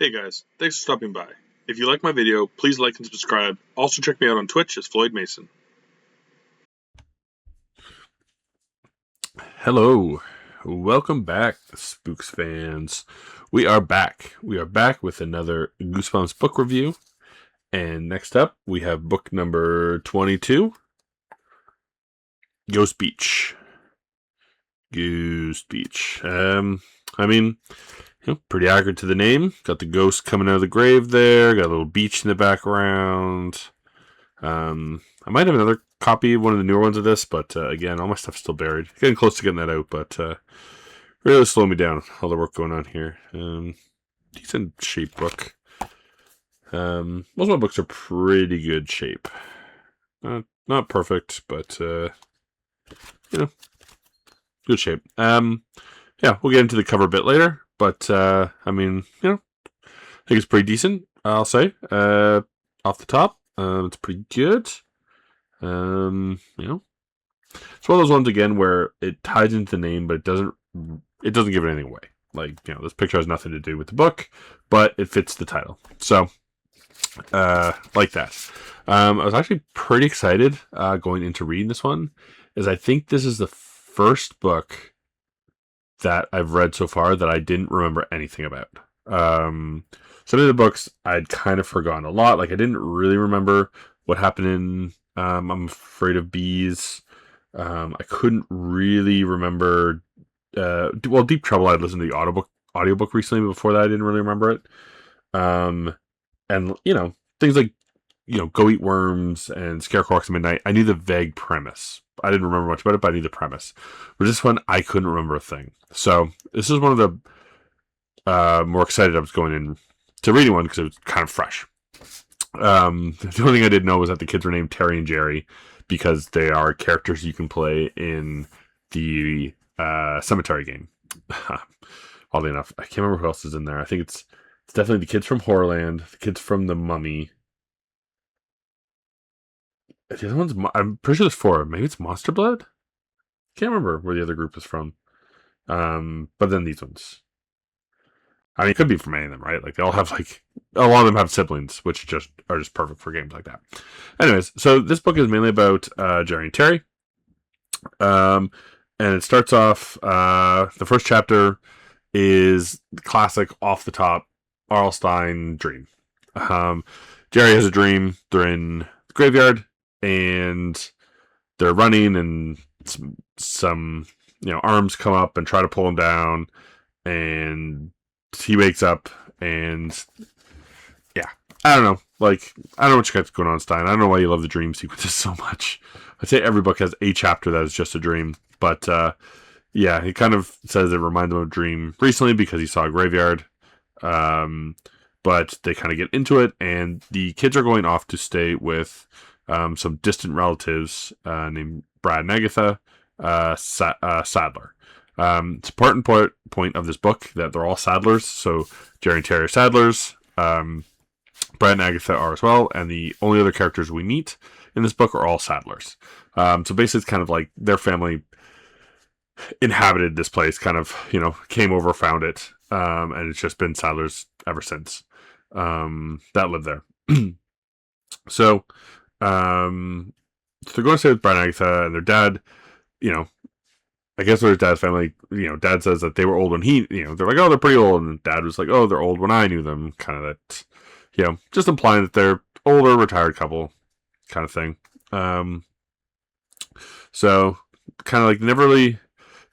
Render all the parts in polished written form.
Hey guys, thanks for stopping by. If you like my video, please like and subscribe. Also check me out on Twitch as Floyd Mason. Hello, welcome back, Spooks fans. We are back. We are back with another Goosebumps book review. And next up, we have book number 22, Ghost Beach. Goose Beach. Pretty accurate to the name. Got the ghost coming out of the grave there. Got a little beach in the background. I might have another copy of one of the newer ones of this, but again, all my stuff's still buried. Getting close to getting that out, but really slowing me down. All the work going on here. Decent shape book. Most of my books are pretty good shape. Not perfect, but good shape. We'll get into the cover a bit later, but I think it's pretty decent. I'll say off the top, it's pretty good. It's one of those ones again where it ties into the name, but it doesn't give anything away. This picture has nothing to do with the book, but it fits the title. So, like that. I was actually pretty excited going into reading this one, as I think this is the first book that I've read so far that I didn't remember anything about. Some of the books I'd kind of forgotten a lot. I didn't really remember what happened in I'm Afraid of Bees. I couldn't really remember. Deep Trouble, I'd listened to the audiobook recently, but before that I didn't really remember it. And things like Go Eat Worms and Scarecrow Walks at Midnight, I knew the vague premise. I didn't remember much about it, but I knew the premise. But this one, I couldn't remember a thing. So this is one of the more excited I was going in to reading one because it was kind of fresh. The only thing I didn't know was that the kids were named Terry and Jerry because they are characters you can play in the cemetery game. Oddly enough, I can't remember who else is in there. I think it's definitely the kids from Horrorland, the kids from The Mummy. The other one's, I'm pretty sure there's four. Maybe it's Monster Blood? Can't remember where the other group is from. But then these ones. I mean, it could be from any of them, right? They all have, a lot of them have siblings, which are just perfect for games like that. Anyways, so this book is mainly about Jerry and Terry. And it starts off, the first chapter is the classic off-the-top R.L. Stine dream. Jerry has a dream. They're in the graveyard, and they're running, and some arms come up and try to pull him down, and he wakes up, and I don't know. I don't know what you got going on, Stein. I don't know why you love the dream sequences so much. I'd say every book has a chapter that is just a dream, but he kind of says it reminds him of a dream recently because he saw a graveyard. But they kind of get into it, and the kids are going off to stay with some distant relatives named Brad and Agatha Sadler. It's a part and point of this book that they're all Sadlers. So Jerry and Terry are Sadlers. Brad and Agatha are as well, and the only other characters we meet in this book are all Sadlers. So basically, it's kind of like their family inhabited this place, kind of came over, found it, and it's just been Sadlers ever since that lived there. So they're going to stay with Brad and Agatha, and their dad, I guess their dad's family, Dad says that they were old when they're like, oh, they're pretty old, and Dad was like, oh, they're old when I knew them, kind of that, just implying that they're older, retired couple, kind of thing. So kind of never really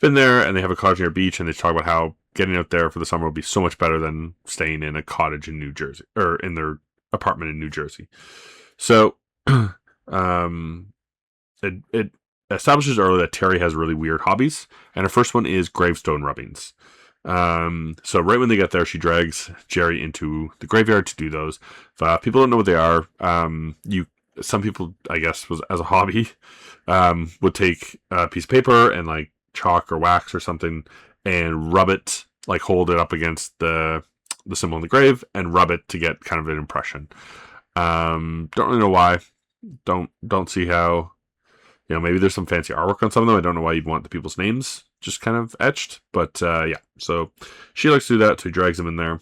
been there, and they have a cottage near a beach, and they talk about how getting out there for the summer would be so much better than staying in a cottage in New Jersey, or in their apartment in New Jersey. So, it establishes early that Terry has really weird hobbies, and her first one is gravestone rubbings. So right when they get there, she drags Jerry into the graveyard to do those. People don't know what they are. Some people, I guess, was as a hobby, would take a piece of paper and chalk or wax or something and rub it, hold it up against the symbol in the grave and rub it to get kind of an impression. Don't really know why. Don't see how. Maybe there's some fancy artwork on some of them. I don't know why you'd want the people's names just kind of etched, but so she likes to do that. So he drags them in there.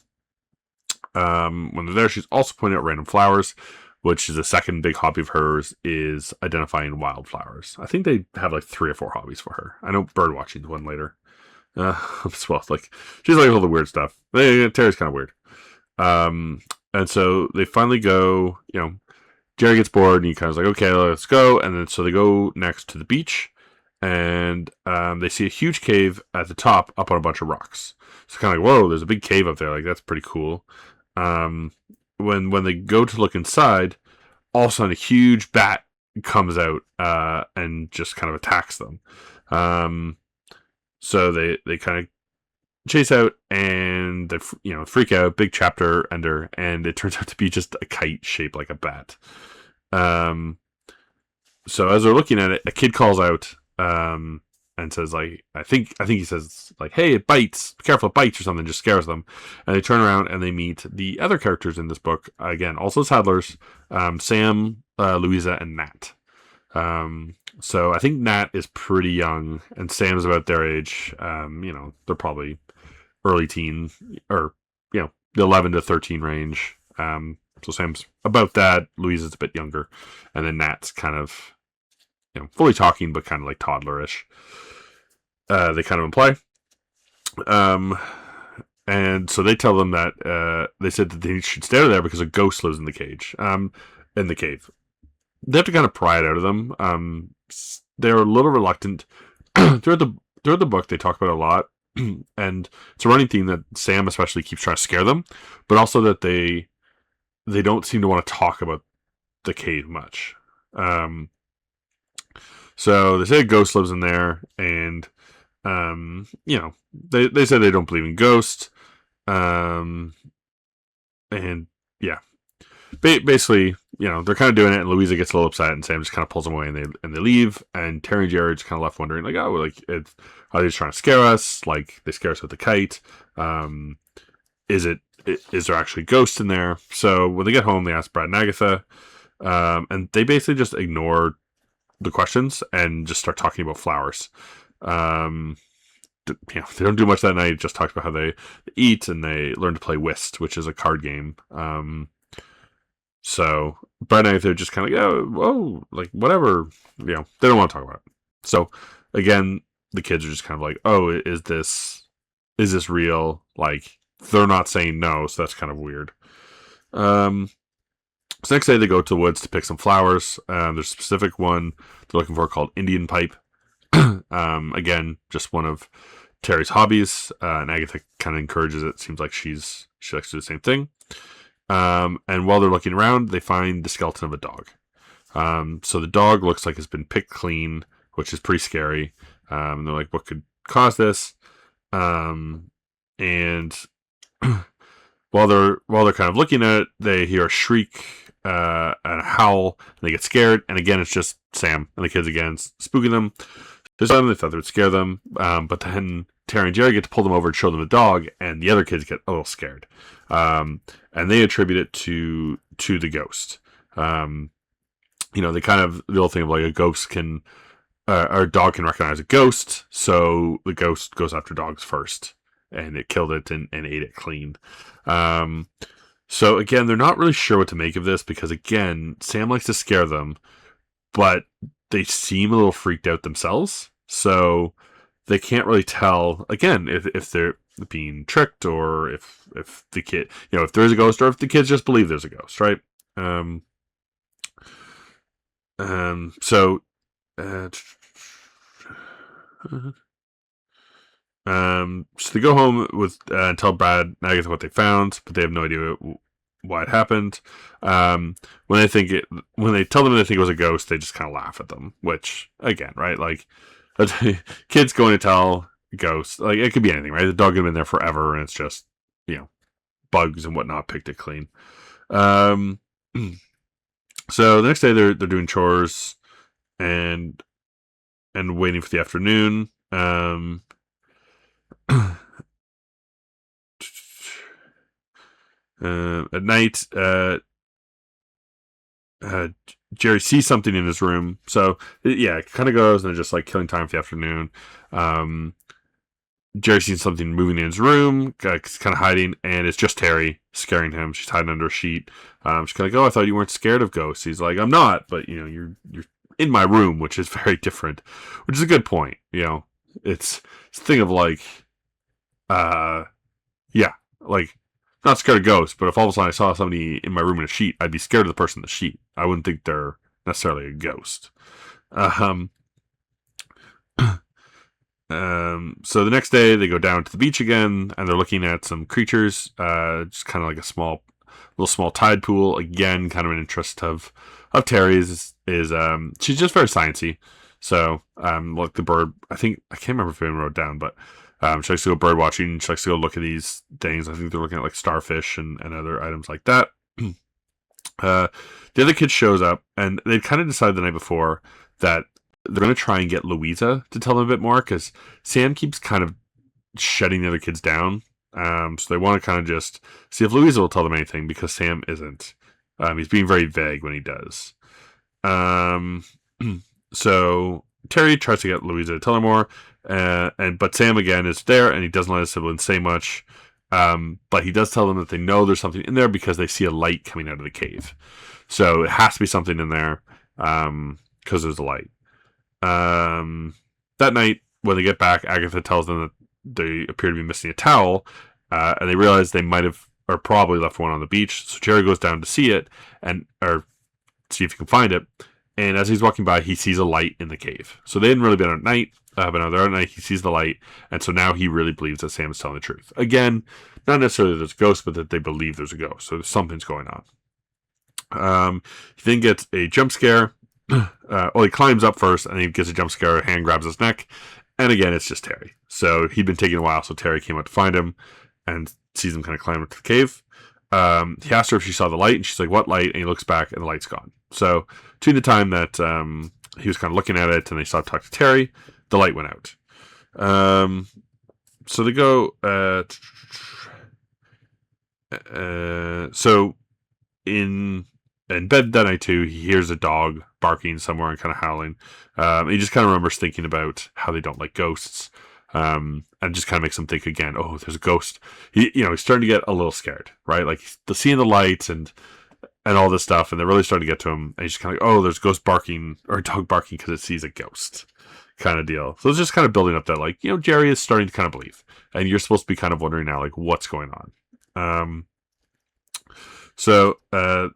When they're there, she's also pointing out random flowers, which is a second big hobby of hers, is identifying wildflowers. I think they have like 3 or 4 hobbies for her. I know bird watching's one later. Well, like she's like all the weird stuff. Terry's kind of weird. And so they finally go. Jerry gets bored, and he kind of like, okay, let's go. And then so they go next to the beach, and they see a huge cave at the top, up on a bunch of rocks. So kind of like, whoa, there's a big cave up there. Like that's pretty cool. Um, when they go to look inside, all of a sudden a huge bat comes out and just kind of attacks them. So they kind of chase out and they freak out. Big chapter ender, and it turns out to be just a kite shaped like a bat. So as they're looking at it, a kid calls out and says like, I think he says like, "Hey, it bites! Be careful, it bites!" or something. Just scares them, and they turn around and they meet the other characters in this book again, also Sadlers, Sam, Louisa, and Nat. So I think Nat is pretty young, and Sam's about their age. They're probably early teen, or the 11 to 13 range. So Sam's about that. Louisa's a bit younger, and then Nat's kind of fully talking, but kind of like toddlerish. They kind of imply. And so they tell them that they said that they should stay there because a ghost lives in the cage. In the cave. They have to kind of pry it out of them. They're a little reluctant. throughout the book, they talk about it a lot, and it's a running theme that Sam especially keeps trying to scare them, but also that they don't seem to want to talk about the cave much. So they say a ghost lives in there, and they say they don't believe in ghosts, and yeah, basically, they're kind of doing it, and Louisa gets a little upset, and Sam just kind of pulls them away, and they leave, and Terry and Jared just kind of left wondering, like, oh, like, are they just trying to scare us? Like, they scare us with the kite. Is there actually ghosts in there? So when they get home, they ask Brad and Agatha, and they basically just ignore the questions and just start talking about flowers. They don't do much that night. Just talk about how they eat, and they learn to play whist, which is a card game. So Brad and Agatha are just kind of like, oh, like whatever. They don't want to talk about it. So again, the kids are just kind of like, oh, is this real? Like, they're not saying no, so that's kind of weird. So next day they go to the woods to pick some flowers. There's a specific one they're looking for called Indian pipe. Again, just one of Terry's hobbies, and Agatha kind of encourages it. Seems like she likes to do the same thing. And while they're looking around, they find the skeleton of a dog. So the dog looks like it's been picked clean, which is pretty scary. They're like, what could cause this? And while they're kind of looking at it, they hear a shriek and a howl, and they get scared. And again, it's just Sam and the kids again spooking them. They thought they would scare them, but then Terry and Jerry get to pull them over and show them the dog, and the other kids get a little scared. And they attribute it to the ghost. They kind of the old thing of like a ghost can, or a dog can recognize a ghost, so the ghost goes after dogs first, and it killed it and ate it clean. So again, they're not really sure what to make of this because again, Sam likes to scare them, but they seem a little freaked out themselves, so they can't really tell again if they're being tricked or if the kid, if there's a ghost or if the kids just believe there's a ghost, right? So they go home with and tell Brad and Agatha what they found, but they have no idea why it happened. When they tell them they think it was a ghost, they just kind of laugh at them. Which again, right? Like, kids going to tell ghosts, like it could be anything, right? The dog had been there forever, and it's just bugs and whatnot picked it clean. So the next day they're doing chores and waiting for the afternoon. At night, Jerry sees something in his room. So it kind of goes and they're just like killing time for the afternoon. Jerry's seen something moving in his room, kind of hiding, and it's just Terry scaring him. She's hiding under a sheet. She's kind of like, "Oh, I thought you weren't scared of ghosts." He's like, "I'm not, but you're in my room, which is very different." Which is a good point. It's a thing of like, yeah, like not scared of ghosts, but if all of a sudden I saw somebody in my room in a sheet, I'd be scared of the person in the sheet. I wouldn't think they're necessarily a ghost. Um, so the next day they go down to the beach again, and they're looking at some creatures, just kind of like a little small tide pool. Again, kind of an interest of Terry's is she's just very sciencey. So like the bird, I can't remember if anyone wrote it down, but she likes to go bird watching. She likes to go look at these things. I think they're looking at like starfish and other items like that. The other kid shows up, and they kind of decided the night before that they're going to try and get Louisa to tell them a bit more, because Sam keeps kind of shutting the other kids down. So they want to kind of just see if Louisa will tell them anything, because Sam isn't. He's being very vague when he does. So Terry tries to get Louisa to tell her more, but Sam again is there, and he doesn't let his siblings say much. But he does tell them that they know there's something in there because they see a light coming out of the cave. So it has to be something in there, because there's a light. That night, when they get back, Agatha tells them that they appear to be missing a towel, and they realize they might have, or probably left one on the beach. So Jerry goes down to see it, or see if he can find it. And as he's walking by, he sees a light in the cave. So they hadn't really been out at night, but now they're out at night. He sees the light, and so now he really believes that Sam is telling the truth. Again, not necessarily that there's a ghost, but that they believe there's a ghost. So something's going on. He then gets a jump scare. He climbs up first, and he gets a jump scare. A hand grabs his neck, and again, it's just Terry. So he'd been taking a while, so Terry came out to find him, and sees him kind of climb up to the cave. He asked her if she saw the light, and she's like, "What light?" And he looks back, and the light's gone. So between the time that he was kind of looking at it, and they stopped talking to Terry, the light went out. So they go. So in bed that night too, he hears a dog barking somewhere and kind of howling. He just kind of remembers thinking about how they don't like ghosts, and just kind of makes him think again. Oh, there's a ghost. He's starting to get a little scared, right? Like he's seeing the lights and all this stuff, and they're really starting to get to him. And he's just kind of like, oh, there's ghost barking or dog barking because it sees a ghost, kind of deal. So it's just kind of building up that, like, Jerry is starting to kind of believe, and you're supposed to be kind of wondering now, like, what's going on. So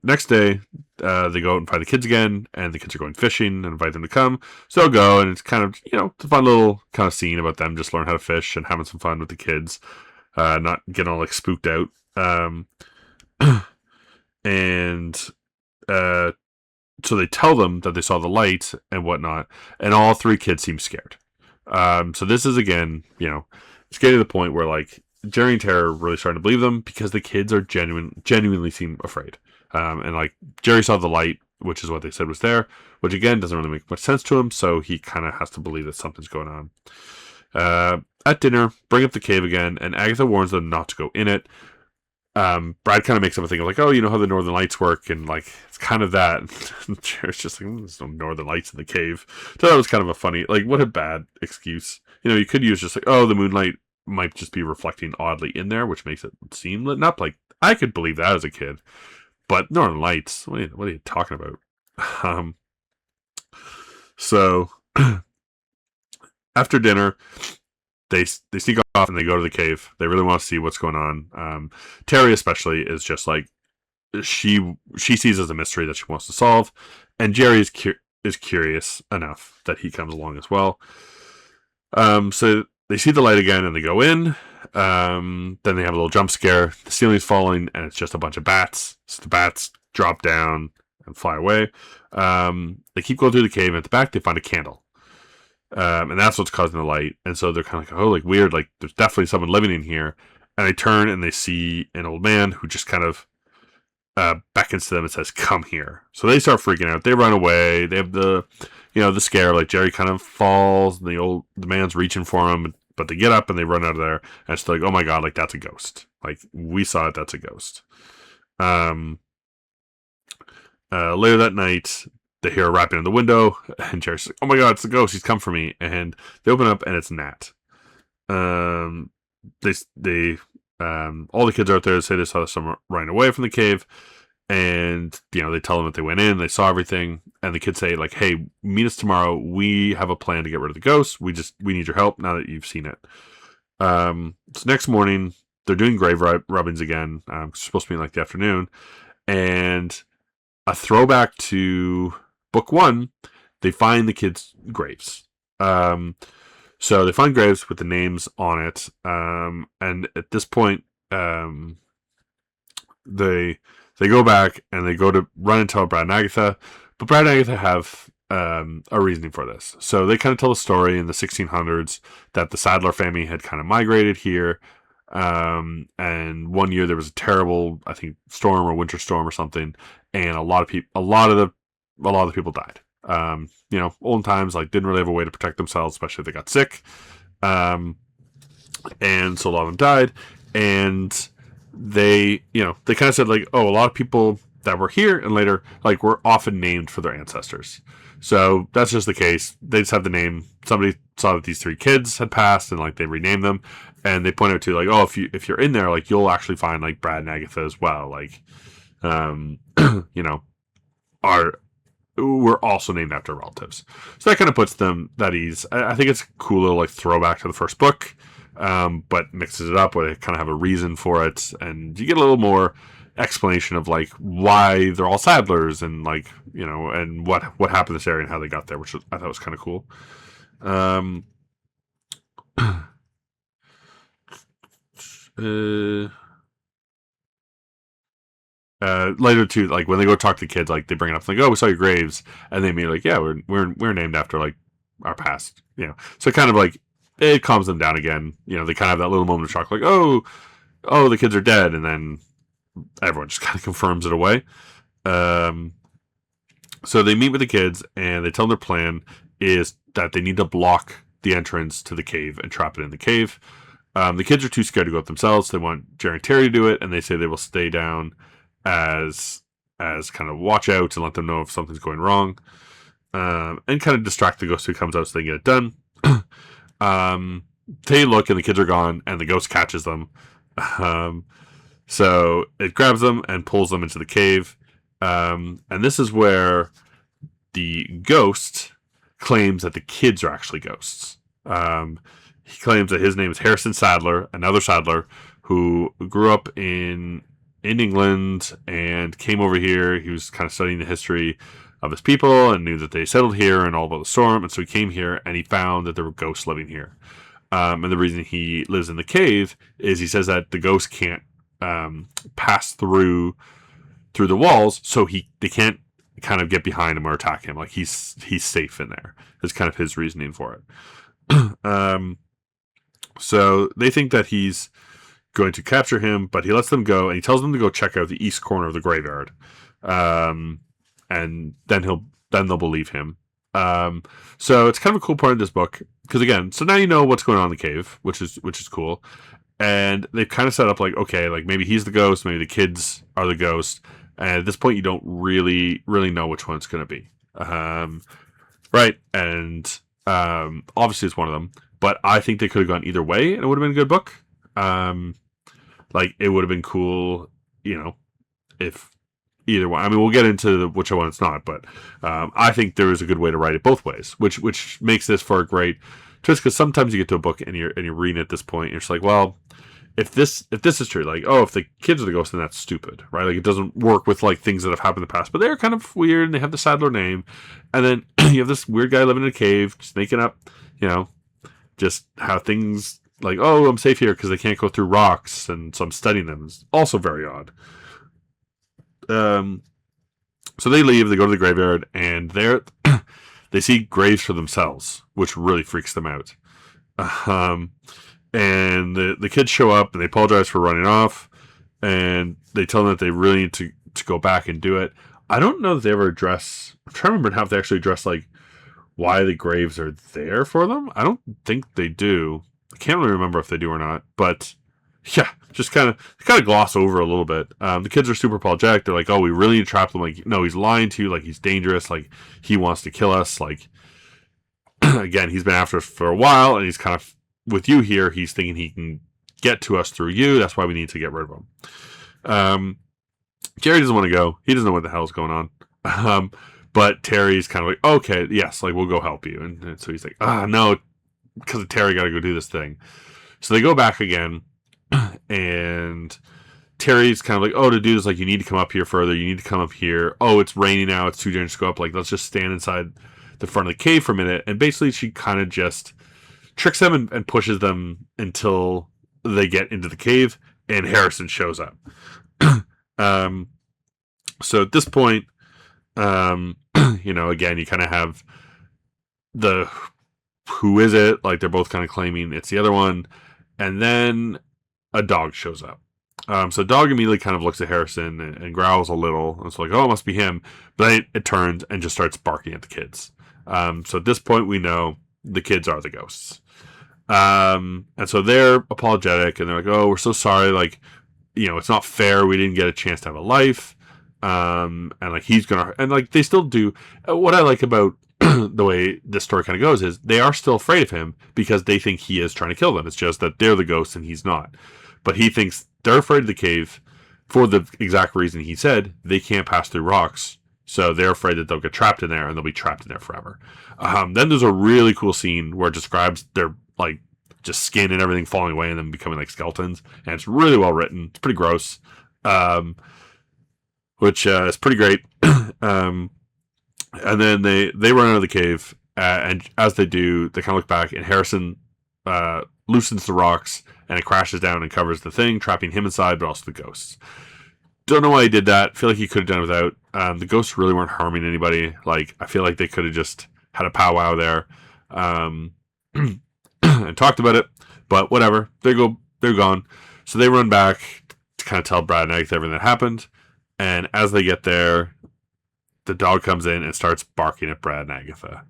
next day, they go out and find the kids again, and the kids are going fishing and invite them to come. So they'll go, and it's kind of, it's a fun little kind of scene about them just learning how to fish and having some fun with the kids, not getting all like spooked out. And so they tell them that they saw the light and whatnot, and all three kids seem scared. So this is, again, it's getting to the point where, like, Jerry and Tara are really starting to believe them, because the kids are genuinely seem afraid. And like, Jerry saw the light, which is what they said was there, which again doesn't really make much sense to him, so he kind of has to believe that something's going on. At dinner, bring up the cave again, and Agatha warns them not to go in it. Brad kind of makes them think of, like, oh, you know how the Northern Lights work, and like, it's kind of that. Jerry's just like, there's no Northern Lights in the cave. So that was kind of a funny, like, what a bad excuse. You could use just like, oh, the moonlight might just be reflecting oddly in there, which makes it seem lit up. Like, I could believe that as a kid, but Northern Lights, what are you talking about? So after dinner, they sneak off and they go to the cave. They really want to see what's going on. Terry especially is just like, she sees as a mystery that she wants to solve, and Jerry is curious enough that he comes along as well. So they see the light again, and they go in. Then they have a little jump scare. The ceiling's falling, and it's just a bunch of bats. So the bats drop down and fly away. They keep going through the cave, and at the back they find a candle. And that's what's causing the light. And so they're kind of like, oh, like, weird, like, there's definitely someone living in here. And they turn, and they see an old man who just kind of beckons to them and says, come here. So they start freaking out. They run away. They have the scare, like, Jerry kind of falls, and the man's reaching for him, but they get up and they run out of there, and it's like, oh my god, like, that's a ghost. Like, we saw it, that's a ghost. Later that night, they hear a rapping on the window, and Jerry's like, oh my god, it's a ghost, he's come for me. And they open up, and it's Nat. Um, they all the kids are out there say they saw someone running away from the cave, and they tell them that they went in, they saw everything, and the kids say like, "Hey, meet us tomorrow. We have a plan to get rid of the ghost. We need your help now that you've seen it." So next morning they're doing grave rubbings again. It's supposed to be in like the afternoon, and a throwback to book one, they find the kids' graves. So they find graves with the names on it, and at this point, they go back and they go to run and tell Brad and Agatha, but Brad and Agatha have a reasoning for this. So they kind of tell a story in the 1600s that the Sadler family had kind of migrated here, and one year there was a terrible, I think, storm or winter storm or something, and a lot of the people died. Olden times like didn't really have a way to protect themselves, especially if they got sick, and so a lot of them died, and they kind of said like, oh, a lot of people that were here and later like were often named for their ancestors. So that's just the case. They just have the name. Somebody saw that these 3 kids had passed and like they renamed them, and they point out to like, oh, if you're in there, like you'll actually find like Brad and Agatha as well. Like, are we're also named after relatives. So that kind of puts them at ease. I think it's a cool little like throwback to the first book, but mixes it up where they kind of have a reason for it, and you get a little more explanation of like why they're all Sadlers and like and what happened in this area and how they got there, which I thought was kind of cool. Later too, like when they go talk to kids, like they bring it up like, oh, we saw your graves, and they mean like, yeah, we're named after like our past, so kind of like it calms them down again. They kind of have that little moment of shock, like, oh, the kids are dead, and then everyone just kind of confirms it away. So they meet with the kids and they tell them their plan is that they need to block the entrance to the cave and trap it in the cave. The kids are too scared to go up themselves. They want Jerry and Terry to do it, and they say they will stay down as kind of watch out and let them know if something's going wrong, and kind of distract the ghost who comes out so they can get it done. They look and the kids are gone, and the ghost catches them. So it grabs them and pulls them into the cave. And this is where the ghost claims that the kids are actually ghosts. He claims that his name is Harrison Sadler, another Sadler, who grew up in England and came over here. He was kind of studying the history of his people and knew that they settled here and all about the storm. And so he came here and he found that there were ghosts living here. And the reason he lives in the cave is he says that the ghosts can't pass through the walls, so they can't kind of get behind him or attack him. Like he's safe in there. Is kind of his reasoning for it. So they think that he's going to capture him, but he lets them go and he tells them to go check out the east corner of the graveyard, and then they'll believe him. So it's kind of a cool part of this book because again, so now you know what's going on in the cave, which is cool. And they've kind of set up like, okay, like maybe he's the ghost, maybe the kids are the ghost. And at this point, you don't really know which one it's going to be. Right. And obviously it's one of them. But I think they could have gone either way and it would have been a good book. Like it would have been cool, if either one. I mean, we'll get into which one it's not. But I think there is a good way to write it both ways, which makes this for a great twist. Because sometimes you get to a book and you're reading it at this point, and you're just like, well, if this is true, like, oh, if the kids are the ghosts, then that's stupid, right? Like, it doesn't work with like things that have happened in the past. But they're kind of weird, and they have the Sadler name, and then you have this weird guy living in a cave, just making up, just how things like, oh, I'm safe here because they can't go through rocks, and so I'm studying them. It's also very odd. So they leave, they go to the graveyard, and there they see graves for themselves, which really freaks them out. And the kids show up and they apologize for running off, and they tell them that they really need to go back and do it. I don't know that they ever address. I'm trying to remember how they actually address like why the graves are there for them. I don't think they do. I can't really remember if they do or not. But yeah, just kind of gloss over a little bit. The kids are super apologetic. They're like, "Oh, we really need to trap him. Like, no, he's lying to you. Like, he's dangerous. Like, he wants to kill us. Like, again, he's been after us for a while, and he's kind of with you here, he's thinking he can get to us through you. That's why we need to get rid of him. Jerry doesn't want to go. He doesn't know what the hell's going on. But Terry's kind of like, okay, yes, like we'll go help you. And so he's like, no, because of Terry, got to go do this thing. So they go back again, and Terry's kind of like, oh, to do this, like you need to come up here further. You need to come up here. Oh, it's raining now. It's too dangerous to go up. Like let's just stand inside the front of the cave for a minute. And basically, she kind of just tricks them and pushes them until they get into the cave, and Harrison shows up. So at this point, again, you kind of have the who is it? Like they're both kind of claiming it's the other one, and then a dog shows up. So dog immediately kind of looks at Harrison and growls a little. And it's like, oh, it must be him. But then it turns and just starts barking at the kids. So at this point, we know the kids are the ghosts. And so they're apologetic and they're like, oh, we're so sorry. Like, it's not fair. We didn't get a chance to have a life. And like he's gonna, and like they still do. What I like about the way this story kind of goes is they are still afraid of him because they think he is trying to kill them. It's just that they're the ghosts and he's not. But he thinks they're afraid of the cave for the exact reason he said they can't pass through rocks. So they're afraid that they'll get trapped in there and they'll be trapped in there forever. Then there's a really cool scene where it describes their like just skin and everything falling away and them becoming like skeletons. And it's really well written. It's pretty gross. Which is pretty great. And then they run out of the cave. And as they do, they kind of look back and Harrison loosens the rocks and it crashes down and covers the thing, trapping him inside, but also the ghosts. Don't know why he did that. Feel like he could have done it without. The ghosts really weren't harming anybody. Like, I feel like they could have just had a powwow there and talked about it. But whatever. They're gone. So they run back to kind of tell Brad and Agatha everything that happened. And as they get there, the dog comes in and starts barking at Brad and Agatha.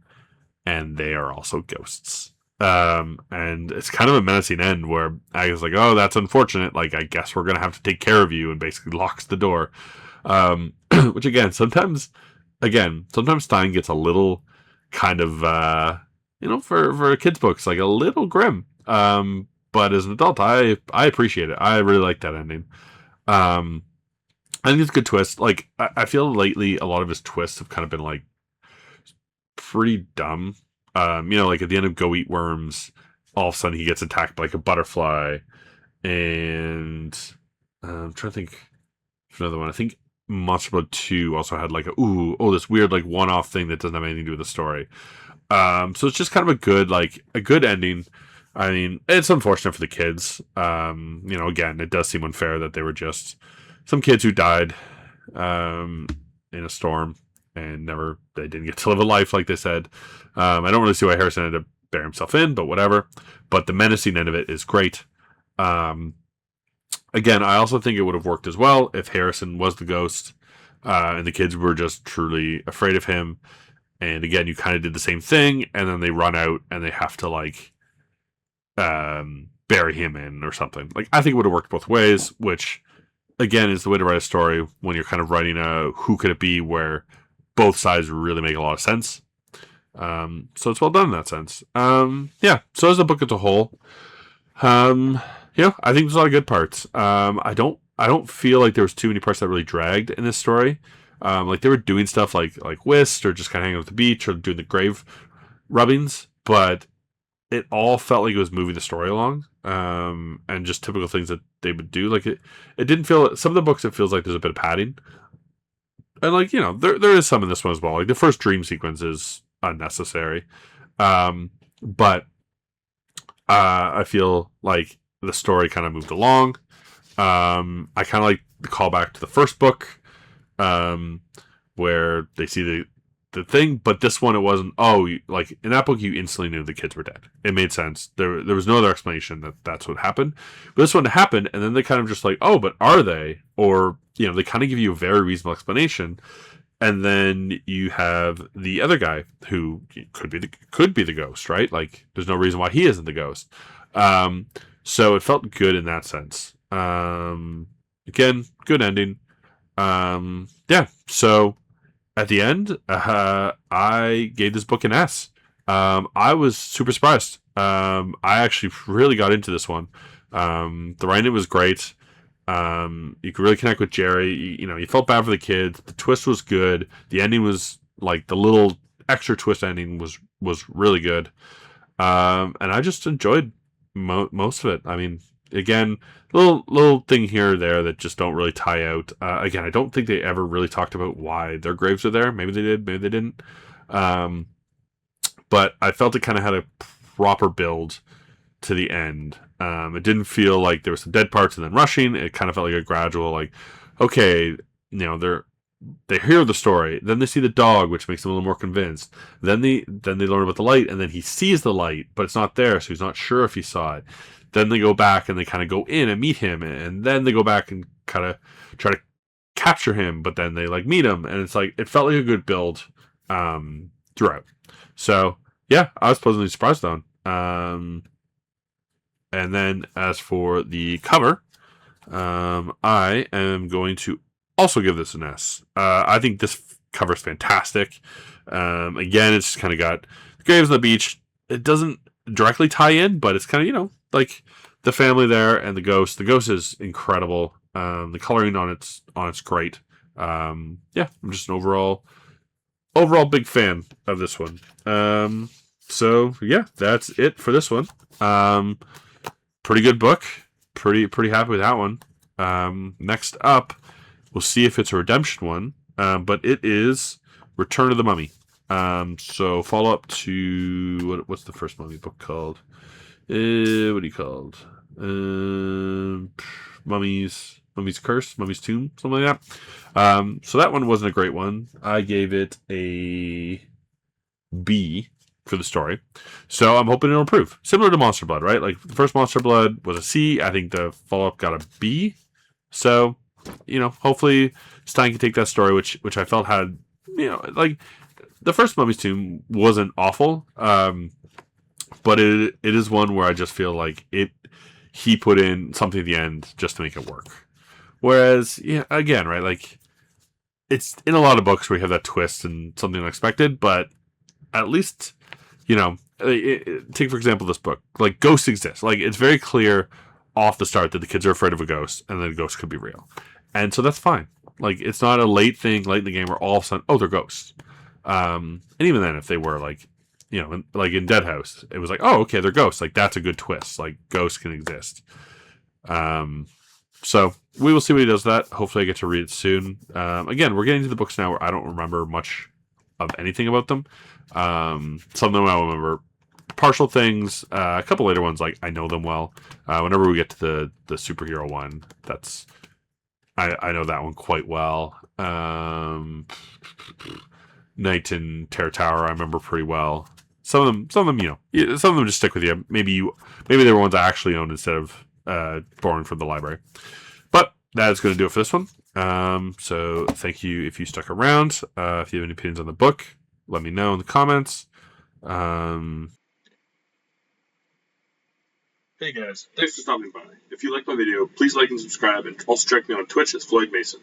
And they are also ghosts. And it's kind of a menacing end where Agatha's like, oh, that's unfortunate. Like, I guess we're going to have to take care of you, and basically locks the door. Which again, sometimes Stein gets a little kind of, for kids books, like a little grim. But as an adult, I appreciate it. I really like that ending. I think it's a good twist. Like, I feel lately a lot of his twists have kind of been like pretty dumb. Like at the end of Go Eat Worms, all of a sudden he gets attacked by like a butterfly, and I'm trying to think of another one. I think Monster Blood 2 also had like this weird like one-off thing that doesn't have anything to do with the story. So it's just kind of a good ending. I mean, it's unfortunate for the kids. Again, it does seem unfair that they were just some kids who died in a storm and they didn't get to live a life like they said. I don't really see why Harrison ended up burying himself in, but whatever. But the menacing end of it is great. Again, I also think it would have worked as well if Harrison was the ghost and the kids were just truly afraid of him. And again, you kind of did the same thing, and then they run out and they have to like bury him in or something. Like, I think it would have worked both ways, which again is the way to write a story when you're kind of writing a who could it be where both sides really make a lot of sense. So it's well done in that sense. So as a book as a whole, I think there's a lot of good parts. I don't feel like there was too many parts that really dragged in this story. Like they were doing stuff like whist or just kind of hanging out at the beach or doing the grave rubbings, but it all felt like it was moving the story along. And just typical things that they would do. Like it didn't feel, some of the books it feels like there's a bit of padding. And like, there is some in this one as well. Like the first dream sequence is unnecessary. But I feel like the story kind of moved along. I kind of like the callback to the first book, where they see the thing, but this one it wasn't. Like in that book, you instantly knew the kids were dead. It made sense. There was no other explanation that that's what happened. But this one happened, and then they kind of just like, oh, but are they? Or they kind of give you a very reasonable explanation. And then you have the other guy who could be the ghost, right? Like, there's no reason why he isn't the ghost. So it felt good in that sense. Again, good ending. So at the end, I gave this book an S. I was super surprised. I actually really got into this one. The writing was great. You could really connect with Jerry. You felt bad for the kids. The twist was good. The ending was like the little extra twist ending was really good. And I just enjoyed most of it. I mean, again, little thing here or there that just don't really tie out. Again, I don't think they ever really talked about why their graves are there. Maybe they did, maybe they didn't. Um, but I felt it kind of had a proper build to the end. It didn't feel like there was some dead parts and then rushing. It kind of felt like a gradual, like, okay, they hear the story, then they see the dog, which makes them a little more convinced. Then they learn about the light, and then he sees the light, but it's not there, so he's not sure if he saw it. Then they go back and they kind of go in and meet him, and then they go back and kind of try to capture him, but then they like meet him, and it's like it felt like a good build throughout. So yeah, I was pleasantly surprised on. And then as for the cover, I am going to also give this an S. I think this cover is fantastic. Again, it's kind of got the graves on the beach. It doesn't directly tie in, but it's kind of like the family there and the ghost. The ghost is incredible. The coloring on it's great. Yeah, I'm just an overall big fan of this one. So yeah, that's it for this one. Pretty good book. Pretty happy with that one. Next up, we'll see if it's a redemption one, but it is Return of the Mummy. So follow up to what's the first Mummy book called? What do you called? Mummy's Curse, Mummy's Tomb, something like that. So that one wasn't a great one. I gave it a B for the story. So I'm hoping it'll improve. Similar to Monster Blood, right? Like the first Monster Blood was a C. I think the follow up got a B. So, hopefully Stein can take that story, which I felt had, like the first Mummy's Tomb wasn't awful. But it is one where I just feel like he put in something at the end just to make it work. Whereas, yeah, again, right, like it's in a lot of books where you have that twist and something unexpected, but at least, take for example this book, like ghosts exist. Like it's very clear off the start that the kids are afraid of a ghost and the ghost could be real. And so that's fine. Like it's not a late in the game where all of a sudden, oh, they're ghosts. And even then, if they were like, like in Dead House, it was like, oh, okay, they're ghosts. Like that's a good twist. Like ghosts can exist. So we will see what he does with that. Hopefully I get to read it soon. Again, we're getting to the books now where I don't remember much of anything about them. Some of them I remember partial things. A couple later ones, like I know them well. Whenever we get to the superhero one, I know that one quite well. Night in Terror Tower, I remember pretty well. Some of them, some of them just stick with you. Maybe they were ones I actually owned instead of borrowing from the library. But that is going to do it for this one. So thank you if you stuck around. If you have any opinions on the book, let me know in the comments. Hey guys, thanks for stopping by. If you like my video, please like and subscribe, and also check me out on Twitch as Floyd Mason.